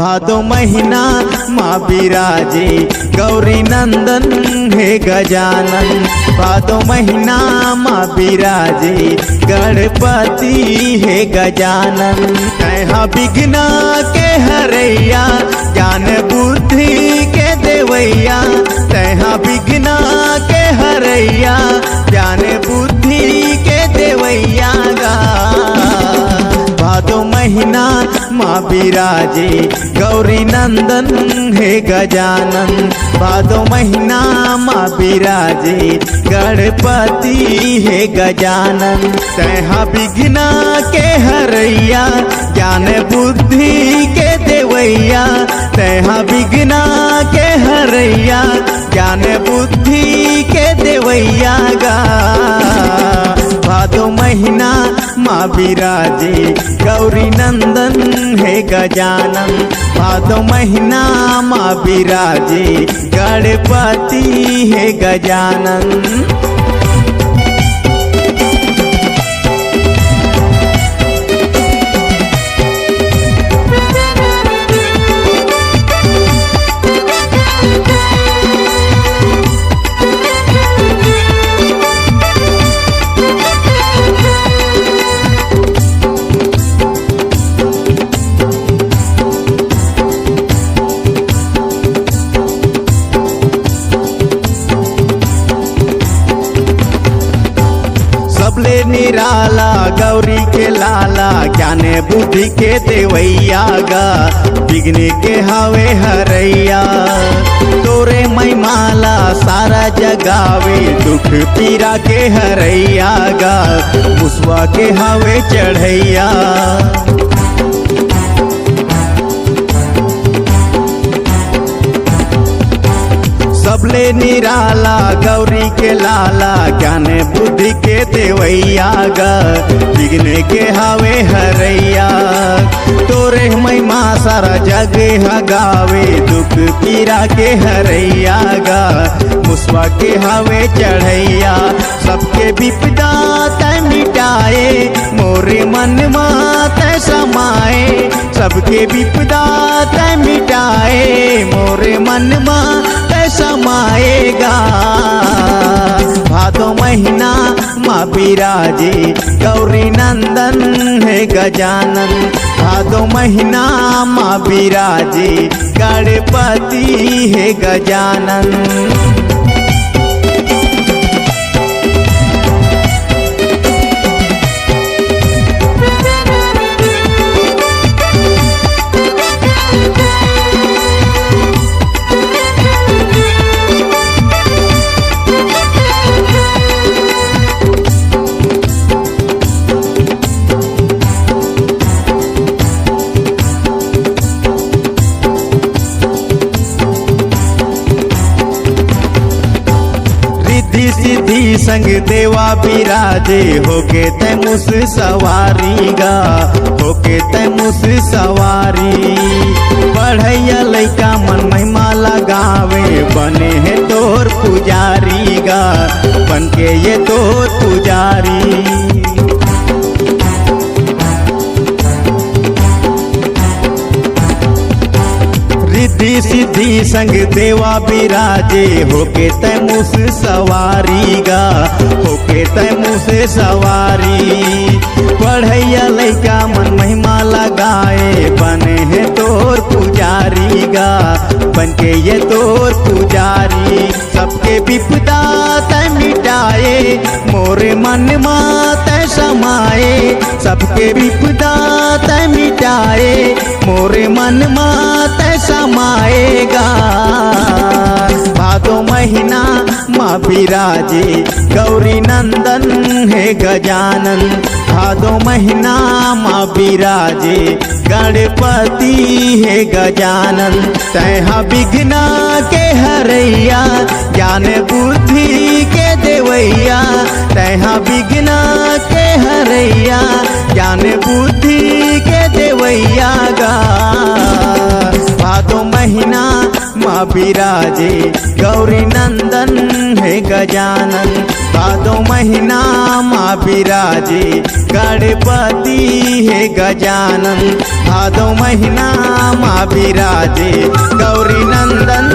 भादो महीना माँ बिराजे गौरी नंदन हे गजानन। भादो महीना माँ बिराजे गणपति हे गजानन। कहाँ विघ्न के हरैया ज्ञान बुद्धि के देवैया। तहाँ विघ्न के हरैया ज्ञान बुद्धि के देवैया गा। भादो महीना माँ बिराजे गौरी नंदन हे गजानन। भादो महीना माँ बिराजे गणपति हे गजानन। तहाँ विघ्न के हरैया ज्ञान बुद्धि के देवैया। तहाँ विघ्न के हरैया ज्ञान बुद्धि के देवैया गा। भादो महीना माँ बिराजे गौरी नंदन हे गजानन। भादो महीना माँ बिराजे गणपति हे गजानन। सबले निराला गौरी के लाला ज्ञान बुद्धि के देवैया गा। विघ्न के हवे हरैया तोरे महिमाला सारा जगावे। दुख पीरा के हरैया गा मुसवा के हवे चढ़ैया। सबले निराला गौरी के लाला ज्ञान बुद्धि के देवैया गा। विघ्न के हवे हरैया तोरे महिमा सारा जग हगावे। दुख पीरा के हरैया गा मुसवा के हवे चढ़ैया। सबके विपदा तै मिटाए मोरे मन तै समाए। सबके विपदा तै मिटाए मोरे मन तै समाएगा। भादो महीना माँ बिराजे गौरी नंदन हे गजानन। भादो महीना माँ बिराजे गणपति हे गजानन। सिद्धि संग देवा बिराजे होके तैमुस सवारी गा। होके तैमुस सवारी बढ़ैया लैका मन महिमा लगावे। बने है तोर पुजारी गा बन के ये तोर पुजारी। रिद्धि सिद्धि संग देवा बिराजे होके तैमुस सवारी गा। होके तैमुस सवारी बढ़ैया लैका मन महिमा लगाए। बने है तोर पुजारी गा बन के ये तोर पुजारी। सबके विपदा तै मिटाए मोरे मन तै समाए। सबके विपदा तै मिटाए मोरे मन तै समाएगा। भादो महीना माँ बिराजे गौरी नंदन हे गजानन। भादो महीना माँ बिराजे गणपति हे गजानन। तहाँ विघ्न के हरैया ज्ञान बुद्धि के देवैया। तहाँ विघ्न के हरैया ज्ञान बुद्धि के देवैया गा। भादो महीना माँ बिराजे गौरी नंदन हे गजानन। भादो महीना माँ बिराजे बिराजे गणपति हे गजानन भादो महीना माँ बिराजे गौरी नंदन